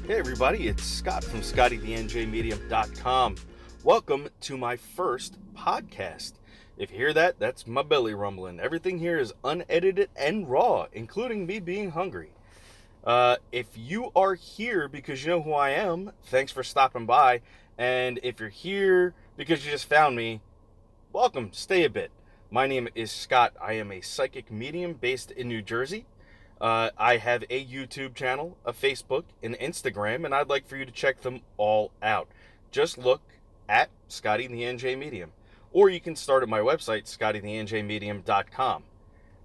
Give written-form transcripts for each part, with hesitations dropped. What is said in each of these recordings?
Hey everybody, it's Scott from ScottyTheNJMedium.com. Welcome to my first podcast. If you hear that, that's my belly rumbling. Everything here is unedited and raw, including me being hungry. If you are here because you know who I am, thanks for stopping by. And if you're here because you just found me, welcome, stay a bit. My name is Scott. I am a psychic medium based in New Jersey. I have a YouTube channel, a Facebook, an Instagram, and I'd like for you to check them all out. Just look at Scotty the NJ Medium. Or you can start at my website, ScottyTheNJMedium.com.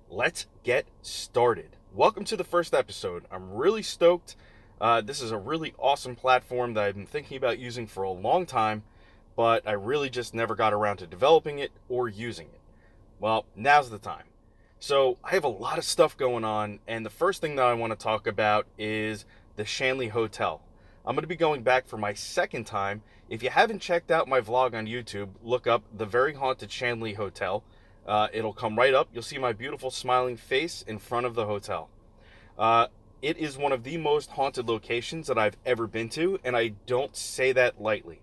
Let's get started. Welcome to the first episode. I'm really stoked. This is a really awesome platform that I've been thinking about using for a long time, but I really just never got around to developing it or using it. Well, now's the time. So I have a lot of stuff going on, and the first thing that I want to talk about is the Shanley Hotel. I'm going to be going back for my second time. If you haven't checked out my vlog on YouTube, look up the Very Haunted Shanley Hotel. It'll come right up. You'll see my beautiful smiling face in front of the hotel. It is one of the most haunted locations that I've ever been to, and I don't say that lightly.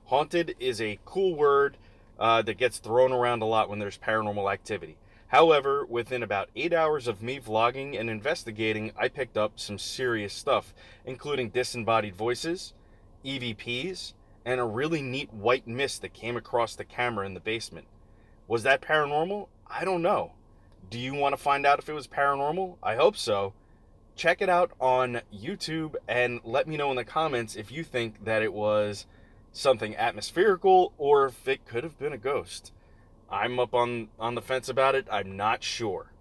Haunted is a cool word that gets thrown around a lot when there's paranormal activity. However, within about 8 hours of me vlogging and investigating, I picked up some serious stuff, including disembodied voices, EVPs, and a really neat white mist that came across the camera in the basement. Was that paranormal? I don't know. Do you want to find out if it was paranormal? I hope so. Check it out on YouTube and let me know in the comments if you think that it was something atmospherical or if it could have been a ghost. I'm up on the fence about it. I'm not sure.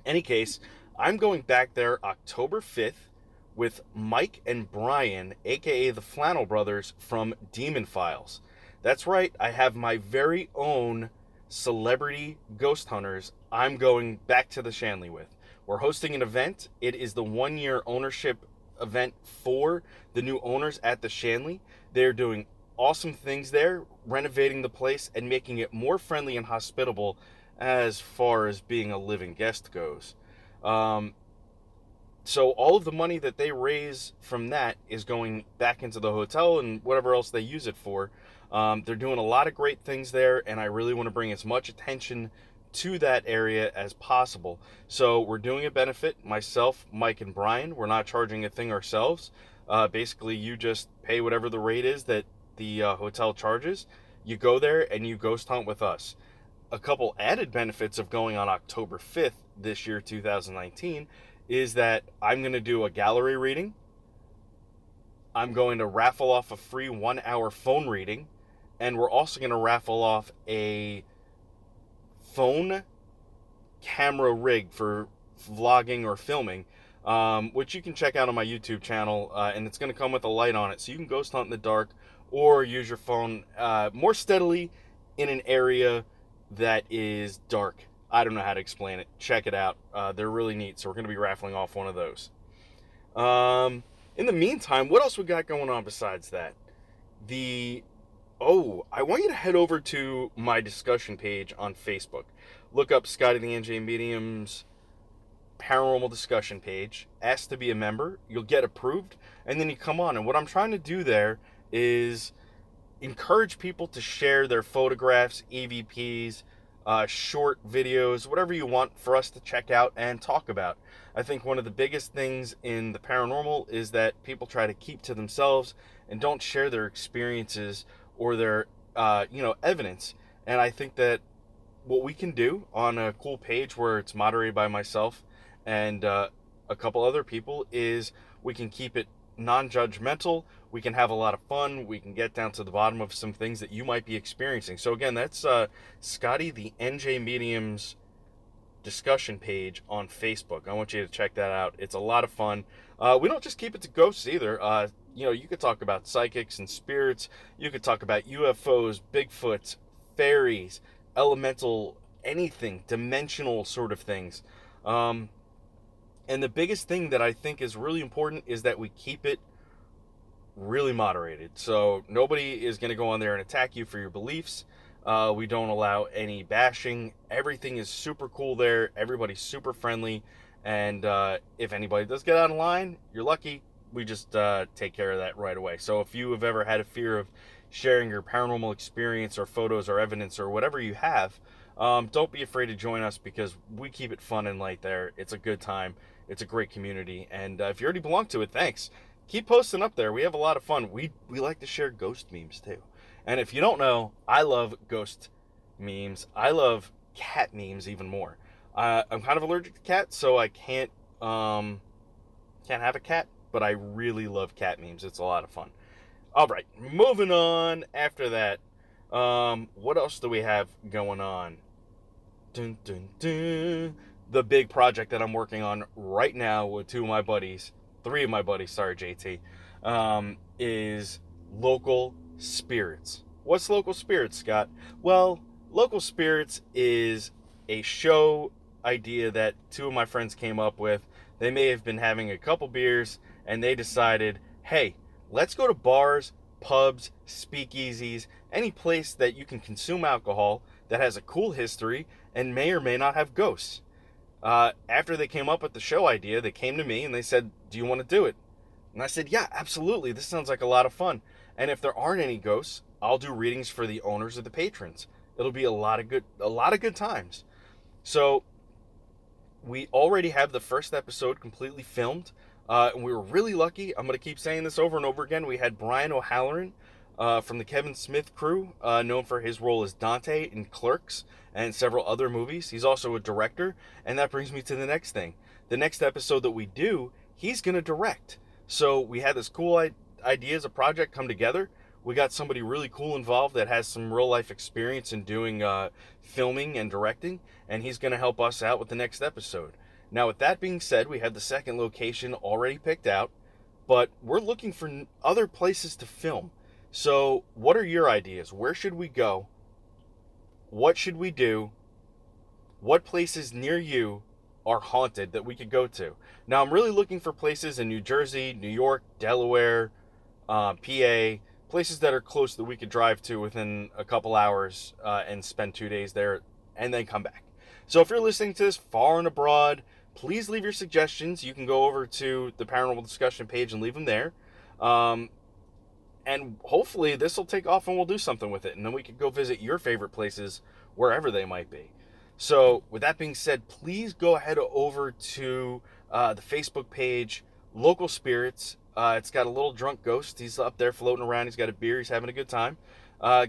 Any case, I'm going back there October 5th with Mike and Brian, aka the Flannel Brothers from Demon Files. That's right, I have my very own celebrity ghost hunters I'm going back to the Shanley with. We're hosting an event. It is the 1-year ownership event for the new owners at the Shanley. They're doing awesome things there, renovating the place and making it more friendly and hospitable as far as being a living guest goes. So all of the money that they raise from that is going back into the hotel and whatever else they use it for. They're doing a lot of great things there, and I really want to bring as much attention to that area as possible. So we're doing a benefit, myself, Mike, and Brian. We're not charging a thing ourselves. Basically, you just pay whatever the rate is that the hotel charges. You go there and you ghost hunt with us. A couple added benefits of going on October 5th this year, 2019, is that I'm going to do a gallery reading. I'm going to raffle off a free 1-hour phone reading, and we're also going to raffle off a phone camera rig for vlogging or filming, which you can check out on my YouTube channel, and it's going to come with a light on it, so you can ghost hunt in the dark or use your phone more steadily in an area that is dark. I don't know how to explain it. Check it out. They're really neat, so we're going to be raffling off one of those. In the meantime, what else we got going on besides that? I want you to head over to my discussion page on Facebook. Look up Scotty the NJ Medium's Paranormal discussion page. Ask to be a member. You'll get approved, and then you come on. And what I'm trying to do there is encourage people to share their photographs, EVPs, short videos, whatever you want for us to check out and talk about. I think one of the biggest things in the paranormal is that people try to keep to themselves and don't share their experiences or their evidence. And I think that what we can do on a cool page where it's moderated by myself and a couple other people is we can keep it non-judgmental. We can have a lot of fun. We can get down to the bottom of some things that you might be experiencing. So again, that's Scotty the NJ Medium's discussion page on Facebook. I want you to check that out. It's a lot of fun. We don't just keep it to ghosts either. You could talk about psychics and spirits. You could talk about UFOs, Bigfoots, fairies, elemental, anything, dimensional sort of things. And the biggest thing that I think is really important is that we keep it really moderated. So nobody is going to go on there and attack you for your beliefs. We don't allow any bashing. Everything is super cool there. Everybody's super friendly. And if anybody does get out of line, you're lucky. take care of that right away. So if you have ever had a fear of sharing your paranormal experience or photos or evidence or whatever you have, don't be afraid to join us, because we keep it fun and light there. It's a good time. It's a great community. And if you already belong to it, thanks. Keep posting up there. We have a lot of fun. We like to share ghost memes too. And if you don't know, I love ghost memes. I love cat memes even more. I'm kind of allergic to cats, so I can't have a cat, but I really love cat memes. It's a lot of fun. All right, moving on after that. What else do we have going on? Dun, dun, dun. The big project that I'm working on right now with three of my buddies, sorry, JT, is Local Spirits. What's Local Spirits, Scott? Well, Local Spirits is a show idea that two of my friends came up with. They may have been having a couple beers, and they decided, hey, let's go to bars, pubs, speakeasies, any place that you can consume alcohol that has a cool history and may or may not have ghosts. After they came up with the show idea, they came to me and they said, do you want to do it? And I said, yeah, absolutely. This sounds like a lot of fun. And if there aren't any ghosts, I'll do readings for the owners or the patrons. It'll be a lot of good times. So we already have the first episode completely filmed. And we were really lucky. I'm going to keep saying this over and over again. We had Brian O'Halloran from the Kevin Smith crew, known for his role as Dante in Clerks and several other movies. He's also a director. And that brings me to the next thing. The next episode that we do, he's going to direct. So we had this cool idea as a project come together. We got somebody really cool involved that has some real life experience in doing filming and directing. And he's going to help us out with the next episode. Now, with that being said, we have the second location already picked out, but we're looking for other places to film. So, what are your ideas? Where should we go? What should we do? What places near you are haunted that we could go to? Now, I'm really looking for places in New Jersey, New York, Delaware, PA, places that are close that we could drive to within a couple hours and spend 2 days there and then come back. So, if you're listening to this far and abroad, please leave your suggestions. You can go over to the Paranormal Discussion page and leave them there. And hopefully this will take off and we'll do something with it. And then we can go visit your favorite places wherever they might be. So with that being said, please go ahead over to the Facebook page, Local Spirits. It's got a little drunk ghost. He's up there floating around. He's got a beer. He's having a good time.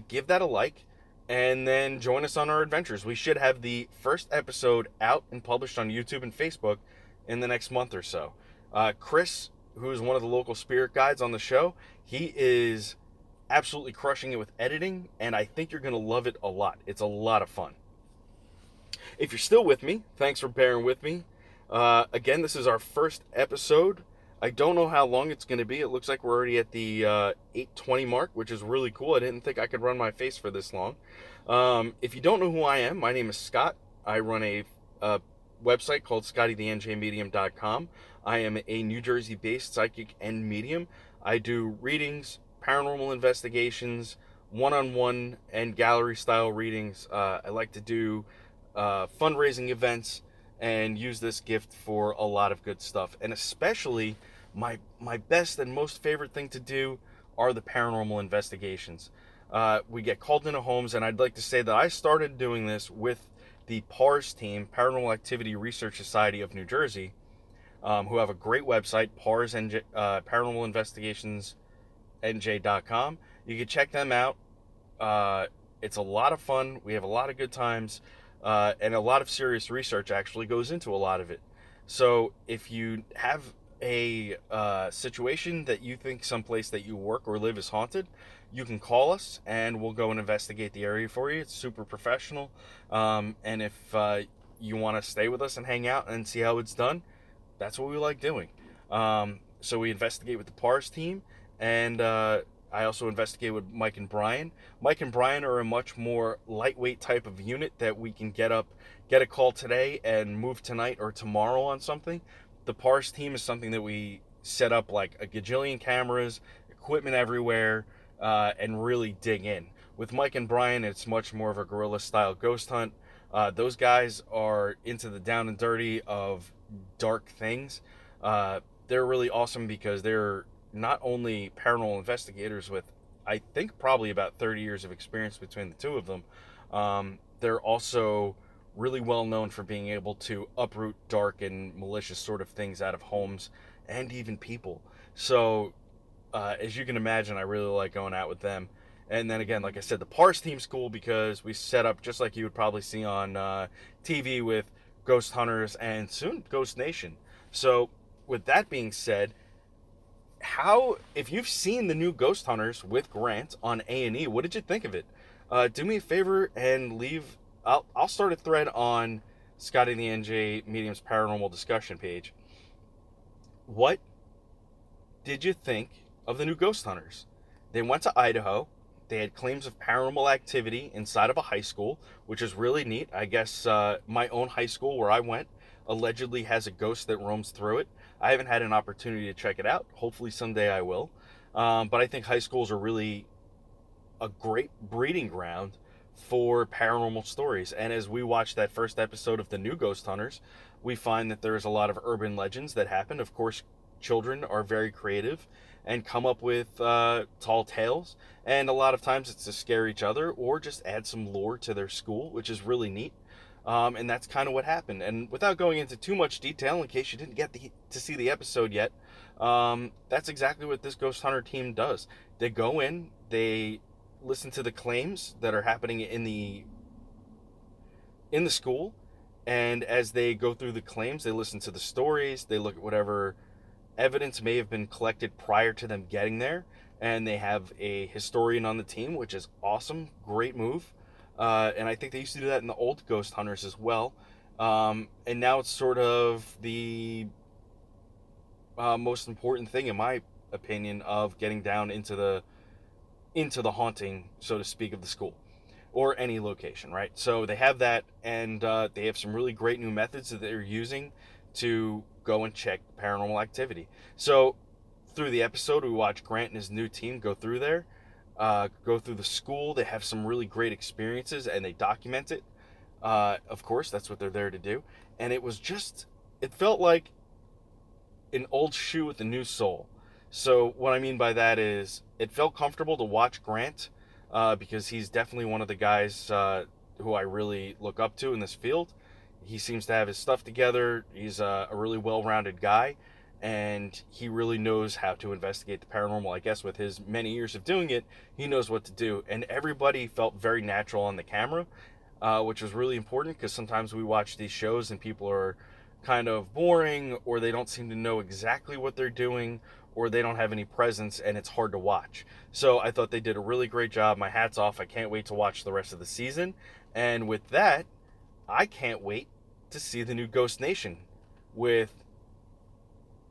Give that a like. And then join us on our adventures. We should have the first episode out and published on YouTube and Facebook in the next month or so. Chris, who is one of the local spirit guides on the show, he is absolutely crushing it with editing, and I think you're going to love it a lot. It's a lot of fun. If you're still with me, thanks for bearing with me. Again, this is our first episode. I don't know how long it's going to be. It looks like we're already at the 8:20 mark, which is really cool. I didn't think I could run my face for this long. If you don't know who I am, my name is Scott. I run a website called ScottyTheNJMedium.com. I am a New Jersey-based psychic and medium. I do readings, paranormal investigations, one-on-one and gallery-style readings. I like to do fundraising events and use this gift for a lot of good stuff. And especially, my best and most favorite thing to do are the paranormal investigations. We get called into homes, and I'd like to say that I started doing this with the PARS team, Paranormal Activity Research Society of New Jersey, who have a great website, Paranormal Investigations NJ.com. You can check them out. It's a lot of fun. We have a lot of good times. And a lot of serious research actually goes into a lot of it. So if you have a situation that you think someplace that you work or live is haunted, you can call us and we'll go and investigate the area for you. It's super professional. And if you want to stay with us and hang out and see how it's done, that's what we like doing. So we investigate with the PARS team, and I also investigate with Mike and Brian. Mike and Brian are a much more lightweight type of unit that we can get a call today and move tonight or tomorrow on something. The PARS team is something that we set up like a gajillion cameras, equipment everywhere, and really dig in. With Mike and Brian, it's much more of a guerrilla style ghost hunt. Those guys are into the down and dirty of dark things. they're really awesome because they're not only paranormal investigators with, I think, probably about 30 years of experience between the two of them. They're also really well known for being able to uproot dark and malicious sort of things out of homes and even people. So, as you can imagine, I really like going out with them. And then again, like I said, the Pars team's cool because we set up just like you would probably see on TV with Ghost Hunters and soon Ghost Nation. So, with that being said, how if you've seen the new Ghost Hunters with Grant on A&E, what did you think of it? Do me a favor and leave. I'll start a thread on Scotty the NJ Medium's paranormal discussion page. What did you think of the new Ghost Hunters? They went to Idaho. They had claims of paranormal activity inside of a high school, which is really neat. I guess my own high school where I went allegedly has a ghost that roams through it. I haven't had an opportunity to check it out. Hopefully someday I will. But I think high schools are really a great breeding ground for paranormal stories. And as we watch that first episode of the new Ghost Hunters, we find that there's a lot of urban legends that happen. Of course, children are very creative and come up with tall tales. And a lot of times it's to scare each other or just add some lore to their school, which is really neat. And that's kind of what happened. And without going into too much detail, in case you didn't get to see the episode yet, that's exactly what this Ghost Hunter team does. They go in, they listen to the claims that are happening in the school, and as they go through the claims, they listen to the stories, they look at whatever evidence may have been collected prior to them getting there, and they have a historian on the team, which is awesome, great move. And I think they used to do that in the old Ghost Hunters as well. And now it's sort of the most important thing, in my opinion, of getting down into the haunting, so to speak, of the school or any location, right? So they have that, and they have some really great new methods that they're using to go and check paranormal activity. So through the episode, we watch Grant and his new team go through there, go through the school. They have some really great experiences, and they document it. Of course, that's what they're there to do. And it felt like an old shoe with a new sole. So what I mean by that is it felt comfortable to watch Grant because he's definitely one of the guys who I really look up to in this field. He seems to have his stuff together. He's a really well-rounded guy, and he really knows how to investigate the paranormal. I guess with his many years of doing it, he knows what to do. And everybody felt very natural on the camera, which was really important because sometimes we watch these shows and people are kind of boring, or they don't seem to know exactly what they're doing, or they don't have any presence, and it's hard to watch. So I thought they did a really great job. My hat's off. I can't wait to watch the rest of the season. And with that, I can't wait to see the new Ghost Nation with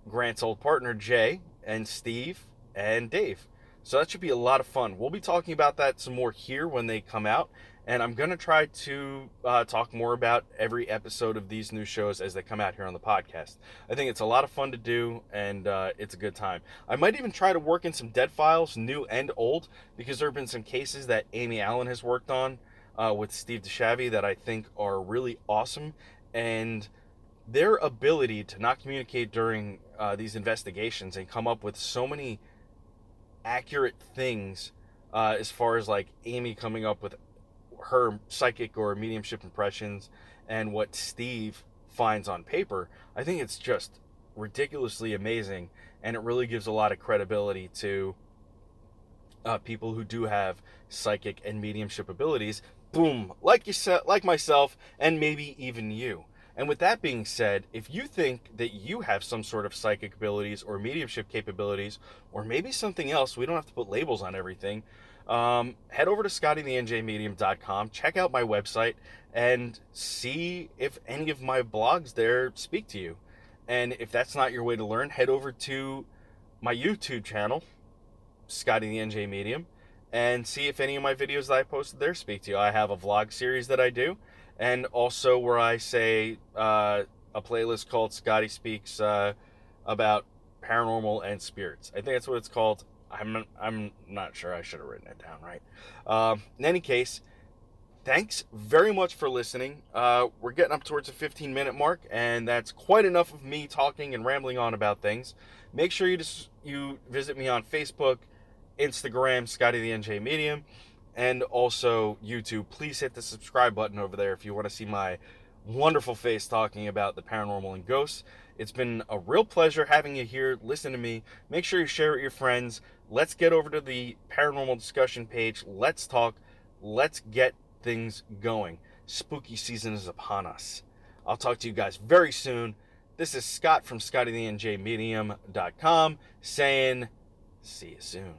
Grant's old partner Jay and Steve and Dave. So that should be a lot of fun. We'll be talking about that some more here when they come out, and I'm going to try to talk more about every episode of these new shows as they come out here on the podcast. I think it's a lot of fun to do, and it's a good time. I might even try to work in some Dead Files, new and old, because there have been some cases that Amy Allen has worked on with Steve DeShavy that I think are really awesome, and their ability to not communicate during these investigations and come up with so many accurate things as far as like Amy coming up with her psychic or mediumship impressions and what Steve finds on paper, I think it's just ridiculously amazing, and it really gives a lot of credibility to people who do have psychic and mediumship abilities. Boom, like myself, and maybe even you. And with that being said, if you think that you have some sort of psychic abilities or mediumship capabilities, or maybe something else, we don't have to put labels on everything, head over to ScottyTheNJMedium.com, check out my website, and see if any of my blogs there speak to you. And if that's not your way to learn, head over to my YouTube channel, Scotty the NJ Medium, and see if any of my videos that I posted there speak to you. I have a vlog series that I do, and also where I say a playlist called Scotty Speaks about paranormal and spirits. I think that's what it's called. I'm not sure. I should have written it down right. In any case, Thanks very much for listening. We're getting up towards the 15-minute mark, and that's quite enough of me talking and rambling on about things. Make sure you visit me on Facebook, Instagram, Scotty the NJ Medium, and also YouTube. Please hit the subscribe button over there if you want to see my wonderful face talking about the paranormal and ghosts. It's been a real pleasure having you here. Listen to me. Make sure you share it with your friends. Let's get over to the paranormal discussion page. Let's talk. Let's get things going. Spooky season is upon us. I'll talk to you guys very soon. This is Scott from ScottyTheNJMedium.com saying, see you soon.